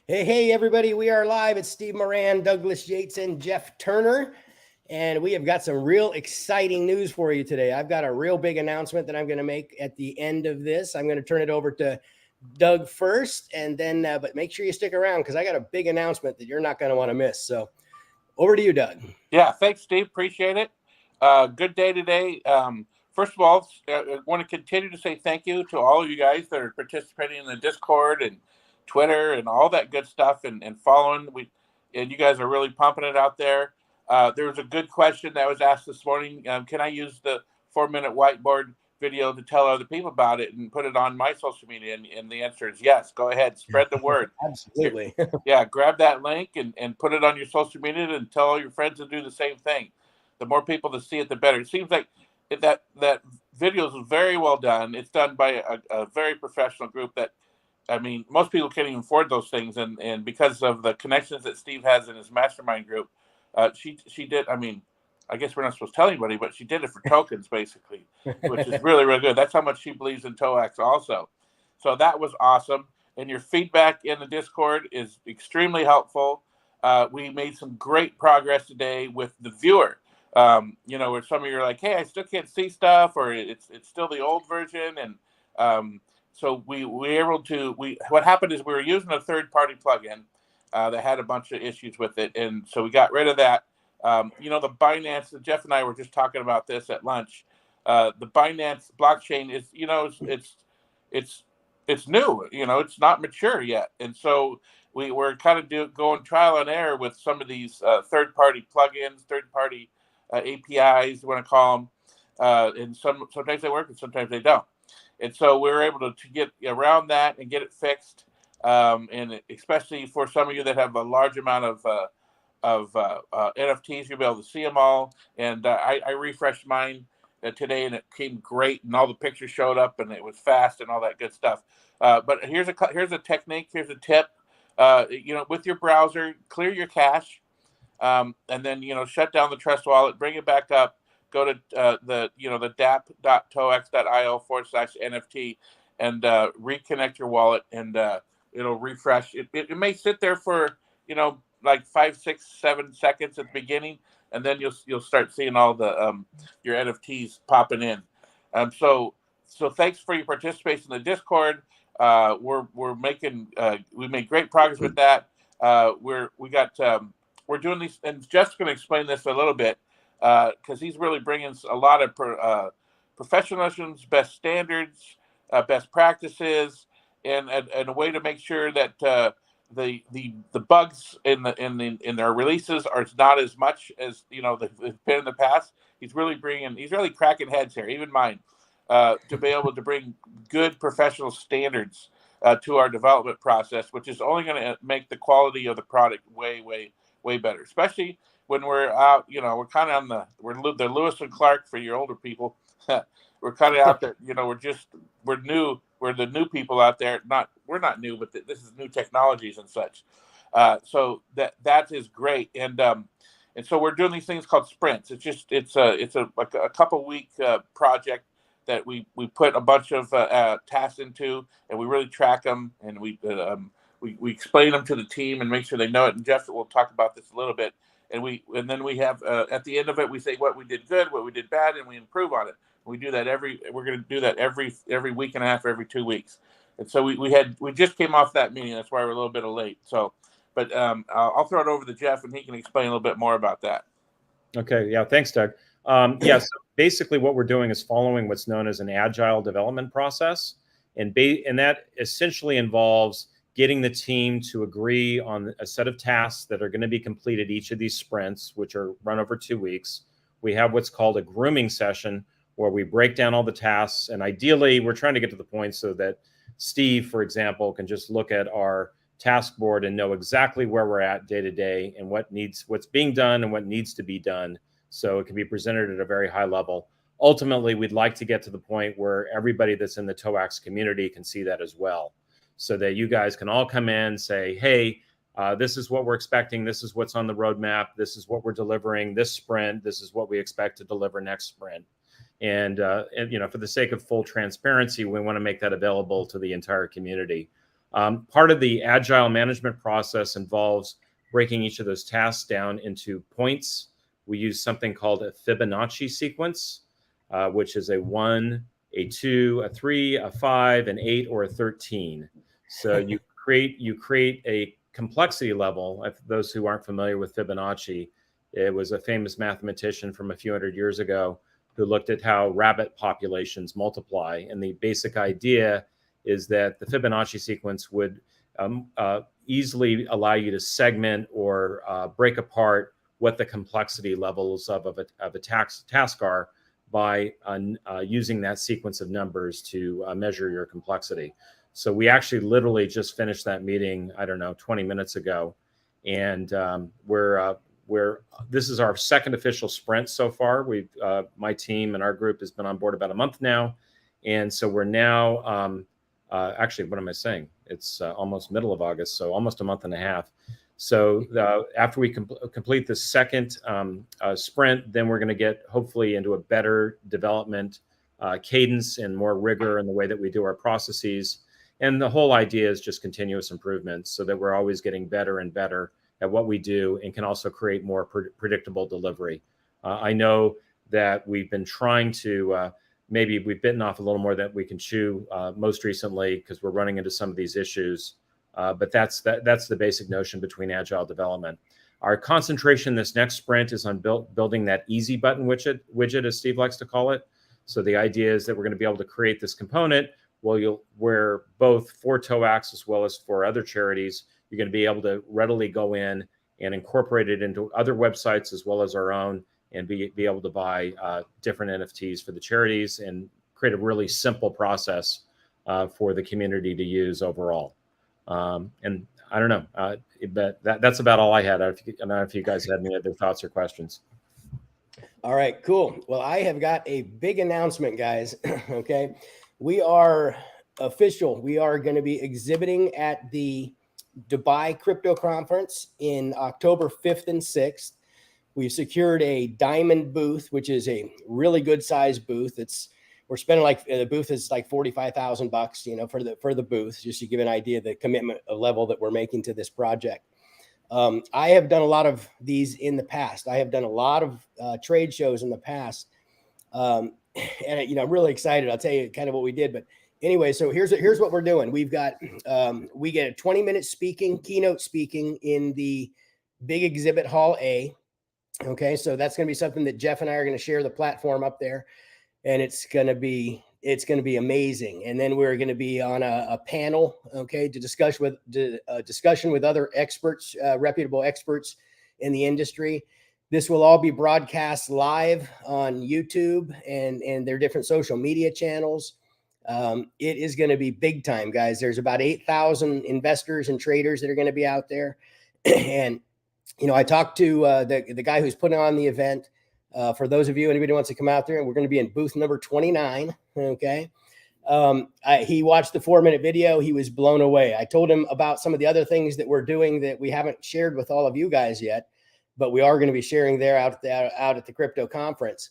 Hey, everybody. We are live. It's Steve Moran, Douglas Yates, and Jeff Turner. And we have got some real exciting news for you today. I've got a real big announcement that I'm going to make at the end of this. I'm going to turn it over to Doug first, and then, but make sure you stick around because I got a big announcement that you're not going to want to miss. So over to you, Doug. Yeah, thanks, Steve. Appreciate it. Good day today. First of all, I want to continue to say thank you to all of you guys that are participating in the Discord and Twitter and all that good stuff and following. And you guys are really pumping it out there. There was a good question that was asked this morning. Can I use the 4-minute whiteboard video to tell other people about it and put it on my social media? And the answer is yes. Go ahead, spread the word. Absolutely. Yeah, grab that link and put it on your social media and tell all your friends to do the same thing. The more people to see it, the better. It seems like that video is very well done. It's done by a very professional group that, I mean, most people can't even afford those things. And because of the connections that Steve has in his mastermind group, she did, I mean, I guess we're not supposed to tell anybody, but she did it for tokens, basically, which is really, really good. That's how much she believes in TOAX also. So that was awesome. And your feedback in the Discord is extremely helpful. We made some great progress today with the viewer. Where some of you are like, "Hey, I still can't see stuff," or "It's still the old version." And so we were able to. What happened is we were using a third-party plugin that had a bunch of issues with it, and so we got rid of that. The Binance. Jeff and I were just talking about this at lunch. The Binance blockchain is, it's new. It's not mature yet, and so we were kind of going trial and error with some of these third-party plugins, third-party APIs, you want to call them, and sometimes they work and sometimes they don't. And so we were able to get around that and get it fixed, and especially for some of you that have a large amount of NFTs, you'll be able to see them all. And I refreshed mine today, and it came great, and all the pictures showed up, and it was fast, and all that good stuff. But here's a technique. Here's a tip. With your browser, clear your cache, and then shut down the Trust Wallet, bring it back up. Go to the dap.toax.io/NFT and reconnect your wallet, and it'll refresh. It may sit there for like 5, 6, 7 seconds at the beginning, and then you'll start seeing all the your NFTs popping in. So thanks for your participation in the Discord. We're making we made great progress with that. We're doing these, and Jeff's going to explain this a little bit because he's really bringing a lot of professionalism, best standards, best practices, and a way to make sure that the bugs in their releases are not as much as they've been in the past. He's really cracking heads here, even mine, to be able to bring good professional standards to our development process, which is only going to make the quality of the product way better, especially when we're out. We're kind of on the Lewis and Clark for your older people. We're kind of out there. We're new. We're the new people out there. We're not new, but this is new technologies and such. So that is great. And so we're doing these things called sprints. It's a couple week project that we put a bunch of tasks into, and we really track them, and we explain them to the team and make sure they know it. And Jeff will talk about this a little bit. And then we have at the end of it, we say what we did good, what we did bad, and we improve on it. We do that we're going to do that every week and a half, every 2 weeks. And so we just came off that meeting. That's why we're a little bit late. So, but I'll throw it over to Jeff, and he can explain a little bit more about that. Okay. Yeah. Thanks, Doug. So basically what we're doing is following what's known as an agile development process. And that essentially involves getting the team to agree on a set of tasks that are going to be completed each of these sprints, which are run over 2 weeks. We have what's called a grooming session where we break down all the tasks. And ideally, we're trying to get to the point so that Steve, for example, can just look at our task board and know exactly where we're at day to day and what's being done and what needs to be done. So it can be presented at a very high level. Ultimately, we'd like to get to the point where everybody that's in the TOAX community can see that as well, so that you guys can all come in and say, hey, this is what we're expecting. This is what's on the roadmap. This is what we're delivering this sprint. This is what we expect to deliver next sprint. And for the sake of full transparency, we want to make that available to the entire community. Part of the agile management process involves breaking each of those tasks down into points. We use something called a Fibonacci sequence, which is a 1, a 2, a 3, a 5, an 8, or a 13. So you create a complexity level. For those who aren't familiar with Fibonacci, it was a famous mathematician from a few hundred years ago who looked at how rabbit populations multiply. And the basic idea is that the Fibonacci sequence would easily allow you to segment or break apart what the complexity levels of a task are by using that sequence of numbers to measure your complexity. So we actually literally just finished that meeting, I don't know, 20 minutes ago. And this is our second official sprint so far. My team and our group has been on board about a month now. And so we're now, actually, what am I saying? It's almost middle of August, so almost a month and a half. So after we complete the second sprint, then we're going to get hopefully into a better development cadence and more rigor in the way that we do our processes. And the whole idea is just continuous improvement so that we're always getting better and better at what we do and can also create more predictable delivery. I know that we've been trying to, maybe we've bitten off a little more than we can chew most recently because we're running into some of these issues. But that's the basic notion between agile development. Our concentration this next sprint is on building that easy button widget, as Steve likes to call it. So the idea is that we're going to be able to create this component where both for TOAX as well as for other charities, you're going to be able to readily go in and incorporate it into other websites as well as our own and be able to buy different NFTs for the charities and create a really simple process for the community to use overall. And I don't know, but that's about all I had. I don't know if you guys had any other thoughts or questions. All right, cool. Well, I have got a big announcement, guys. Okay. We are official. We are going to be exhibiting at the Dubai Crypto Conference in October 5th and 6th. We've secured a diamond booth, which is a really good sized booth. We're spending the booth is like $45,000, for the booth, just to give an idea of the commitment level that we're making to this project. I have done a lot of these in the past. I have done a lot of trade shows in the past. And I'm really excited. I'll tell you kind of what we did, but anyway, so here's what we're doing. We get a 20-minute keynote speaking in the big exhibit hall A. Okay. So that's going to be something that Jeff and I are going to share the platform up there, and it's going to be amazing. And then we're going to be on a panel, okay, to discussion with other experts, reputable experts in the industry. This will all be broadcast live on YouTube and their different social media channels. It is going to be big time, guys. There's about 8,000 investors and traders that are going to be out there. And, I talked to the guy who's putting on the event. For those of you, anybody who wants to come out there, and we're going to be in booth number 29. Okay. He watched the 4-minute video. He was blown away. I told him about some of the other things that we're doing that we haven't shared with all of you guys yet, but we are going to be sharing there out at the crypto conference.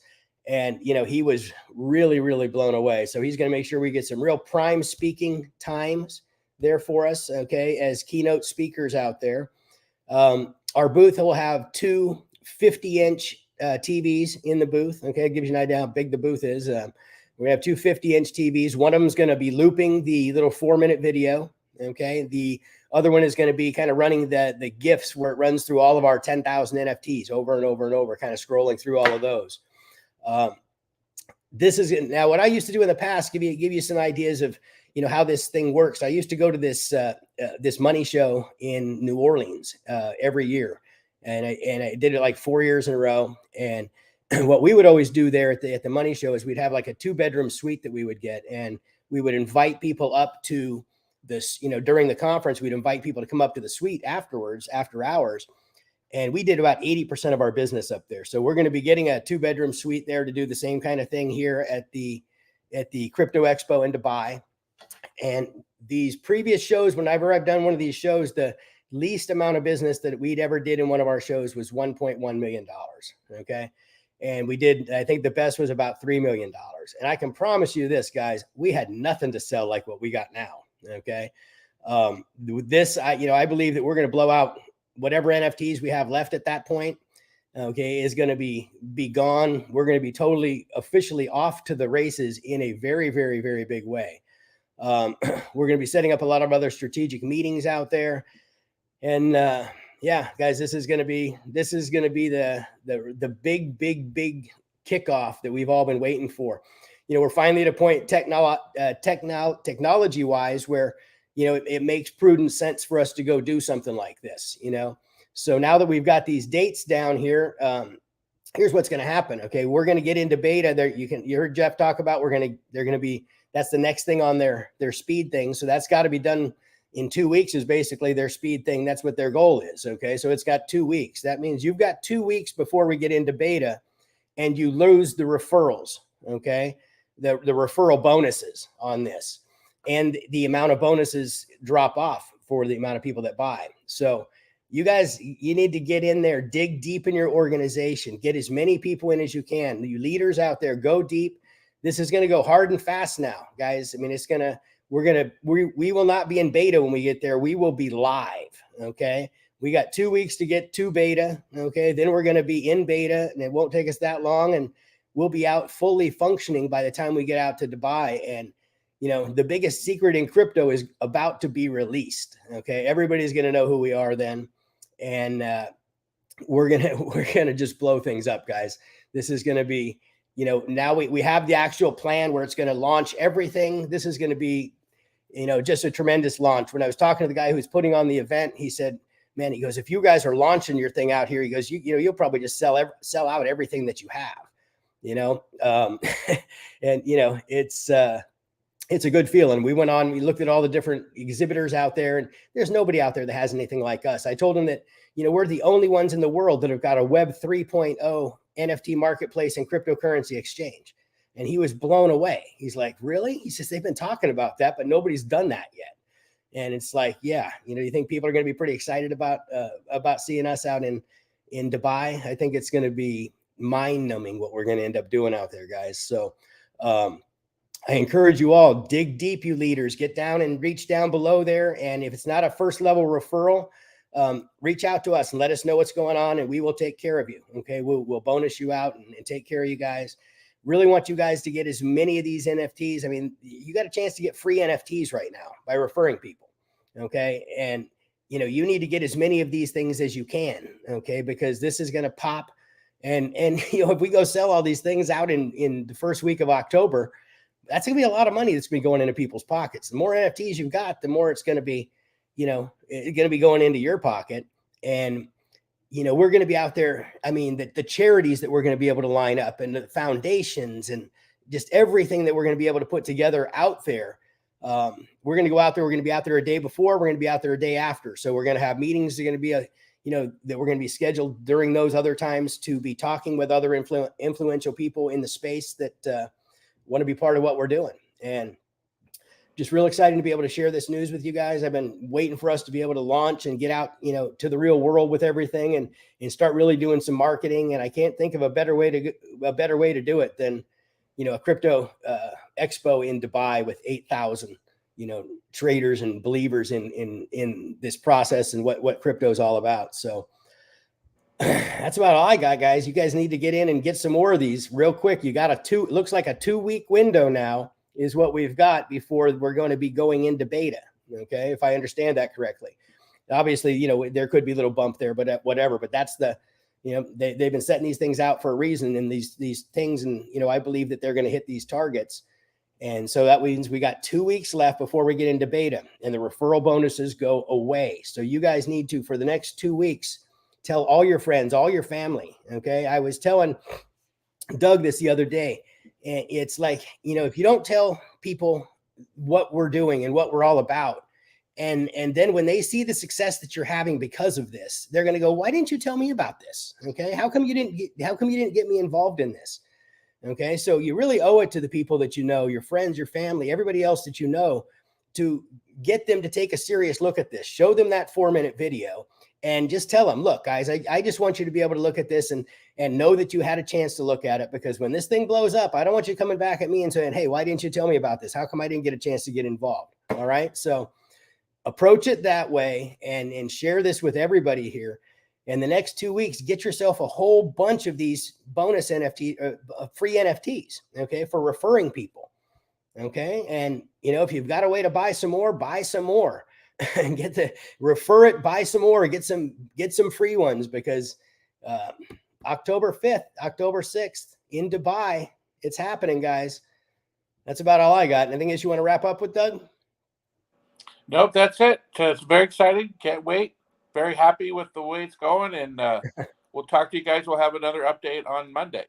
And, he was really, really blown away. So he's going to make sure we get some real prime speaking times there for us. Okay. As keynote speakers out there. Our booth will have two 50-inch TVs in the booth. Okay. It gives you an idea how big the booth is. We have two 50-inch TVs. One of them is going to be looping the little 4-minute video. Okay. The other one is going to be kind of running the GIFs where it runs through all of our 10,000 NFTs over and over and over, kind of scrolling through all of those. This is now what I used to do in the past, give you some ideas of, how this thing works. I used to go to this money show in New Orleans every year. And I did it like 4 years in a row. And what we would always do there at the money show is we'd have like a 2-bedroom suite that we would get, and we would invite people up to this, during the conference, we'd invite people to come up to the suite afterwards, after hours. And we did about 80% of our business up there. So we're going to be getting a 2-bedroom suite there to do the same kind of thing here at the Crypto Expo in Dubai. And these previous shows, whenever I've done one of these shows, the least amount of business that we'd ever did in one of our shows was $1.1 million. Okay. And we did, I think the best was about $3 million. And I can promise you this, guys, we had nothing to sell like what we got now. Okay. This, I believe that we're going to blow out whatever NFTs we have left at that point. Okay, is going to be gone. We're going to be totally officially off to the races in a very, very, very big way. We're going to be setting up a lot of other strategic meetings out there. And yeah, guys, this is going to be the big kickoff that we've all been waiting for. We're finally at a point technology wise where, it makes prudent sense for us to go do something like this, So now that we've got these dates down here, here's what's going to happen. Okay. We're going to get into beta there. You heard Jeff talk about, that's the next thing on their speed thing. So that's got to be done in 2 weeks is basically their speed thing. That's what their goal is. Okay. So it's got 2 weeks. That means you've got 2 weeks before we get into beta and you lose the referrals. Okay. The referral bonuses on this and the amount of bonuses drop off for the amount of people that buy. So you guys, you need to get in there, dig deep in your organization, get as many people in as you can. You leaders out there, go deep. This is going to go hard and fast now, guys. I mean, we will not be in beta when we get there. We will be live. Okay. We got 2 weeks to get to beta. Okay. Then we're going to be in beta and it won't take us that long. And we'll be out fully functioning by the time we get out to Dubai. And, the biggest secret in crypto is about to be released. Okay. Everybody's going to know who we are then. And we're going to just blow things up, guys. This is going to be, now we have the actual plan where it's going to launch everything. This is going to be, just a tremendous launch. When I was talking to the guy who's putting on the event, he said, man, he goes, if you guys are launching your thing out here, he goes, you'll probably just sell out everything that you have, and, it's a good feeling. We went on, we looked at all the different exhibitors out there and there's nobody out there that has anything like us. I told him that, we're the only ones in the world that have got a Web 3.0 NFT marketplace and cryptocurrency exchange. And he was blown away. He's like, really? He says, they've been talking about that, but nobody's done that yet. And it's like, yeah, you think people are going to be pretty excited about seeing us out in Dubai? I think it's going to be mind numbing what we're going to end up doing out there, guys. So, I encourage you all, dig deep, you leaders, get down and reach down below there. And if it's not a first level referral, reach out to us and let us know what's going on and we will take care of you. Okay. We'll bonus you out and take care of you guys. Really want you guys to get as many of these NFTs. I mean, you got a chance to get free NFTs right now by referring people. Okay. And, you need to get as many of these things as you can. Okay. Because this is going to pop. And, if we go sell all these things out in the first week of October, that's going to be a lot of money that's been going into people's pockets. The more NFTs you've got, the more it's going to be, it's going to be going into your pocket. And, we're going to be out there. I mean, the charities that we're going to be able to line up and the foundations and just everything that we're going to be able to put together out there. We're going to go out there. We're going to be out there a day before. We're going to be out there a day after. So we're going to have meetings that are going to be that we're going to be scheduled during those other times to be talking with other influential people in the space that, want to be part of what we're doing. And just real exciting to be able to share this news with you guys. I've been waiting for us to be able to launch and get out, to the real world with everything and start really doing some marketing. And I can't think of a better way to do it than, a crypto expo in Dubai with 8,000, traders and believers in this process and what crypto is all about. So that's about all I got, guys. You guys need to get in and get some more of these real quick. You got it looks like a 2-week window now is what we've got before we're going to be going into beta. Okay. If I understand that correctly, obviously, there could be a little bump there, but whatever, but that's they've been setting these things out for a reason and these things. And, I believe that they're going to hit these targets. And so that means we got 2 weeks left before we get into beta and the referral bonuses go away. So you guys need to, for the next 2 weeks, tell all your friends, all your family. Okay. I was telling Doug this the other day, and it's like, if you don't tell people what we're doing and what we're all about, and then when they see the success that you're having because of this, they're going to go, why didn't you tell me about this? Okay. How come you didn't get me involved in this? Okay. So you really owe it to the people that, your friends, your family, everybody else that, to get them to take a serious look at this, show them that 4-minute video. And just tell them, look, guys, I just want you to be able to look at this and know that you had a chance to look at it, because when this thing blows up, I don't want you coming back at me and saying, hey, why didn't you tell me about this? How come I didn't get a chance to get involved? All right. So approach it that way and share this with everybody here. In the next 2 weeks, get yourself a whole bunch of these bonus NFT, free NFTs, okay, for referring people. Okay. And, you know, if you've got a way to buy some more and refer it, buy some more, get some free ones, because October 5th, October 6th in Dubai, it's happening, guys. That's about all I got. Anything else you want to wrap up with, Doug? Nope, that's it. It's very exciting. Can't wait. Very happy with the way it's going. And we'll talk to you guys. We'll have another update on Monday.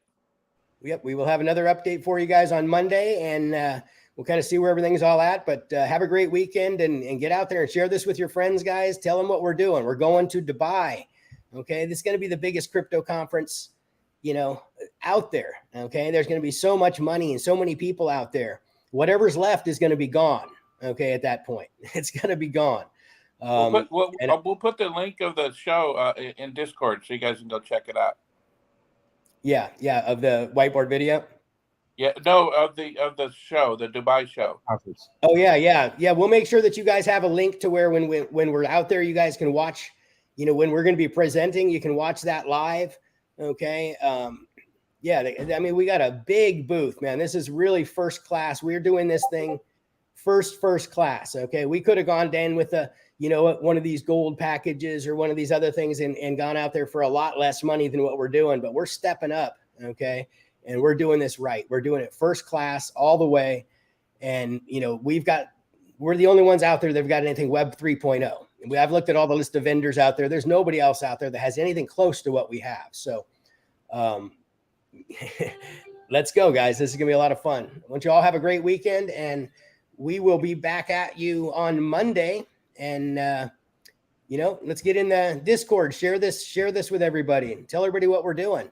Yep, we will have another update for you guys on Monday, and we'll kind of see where everything's all at. But have a great weekend, and get out there and share this with your friends, guys. Tell them what we're doing. We're going to Dubai. Okay, this is going to be the biggest crypto conference, you know, out there. Okay, there's going to be so much money and so many people out there. Whatever's left is going to be gone. Okay, at that point, it's going to be gone. We'll put the link of the show in Discord so you guys can go check it out. Yeah, of the whiteboard video. Yeah, no, of the show, the Dubai show. Oh yeah. We'll make sure that you guys have a link to where when we're out there, you guys can watch. You know, when we're going to be presenting, you can watch that live. Okay. Yeah, I mean, we got a big booth, man. This is really first class. We're doing this thing first class. Okay, we could have gone down with one of these gold packages or one of these other things and gone out there for a lot less money than what we're doing, but we're stepping up. Okay, and we're doing this right. We're doing it first class all the way. And you know, we're the only ones out there that've got anything Web 3.0. I've looked at all the list of vendors out there. There's nobody else out there that has anything close to what we have. So let's go, guys. This is gonna be a lot of fun. I want you all have a great weekend, and we will be back at you on Monday. And let's get in the Discord, share this with everybody, and tell everybody what we're doing,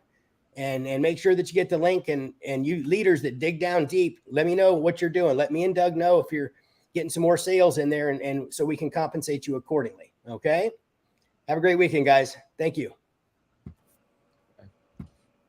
and make sure that you get the link. And you leaders that dig down deep, let me know what you're doing. Let me and Doug know if you're getting some more sales in there, and so we can compensate you accordingly. Okay, have a great weekend, guys. Thank you.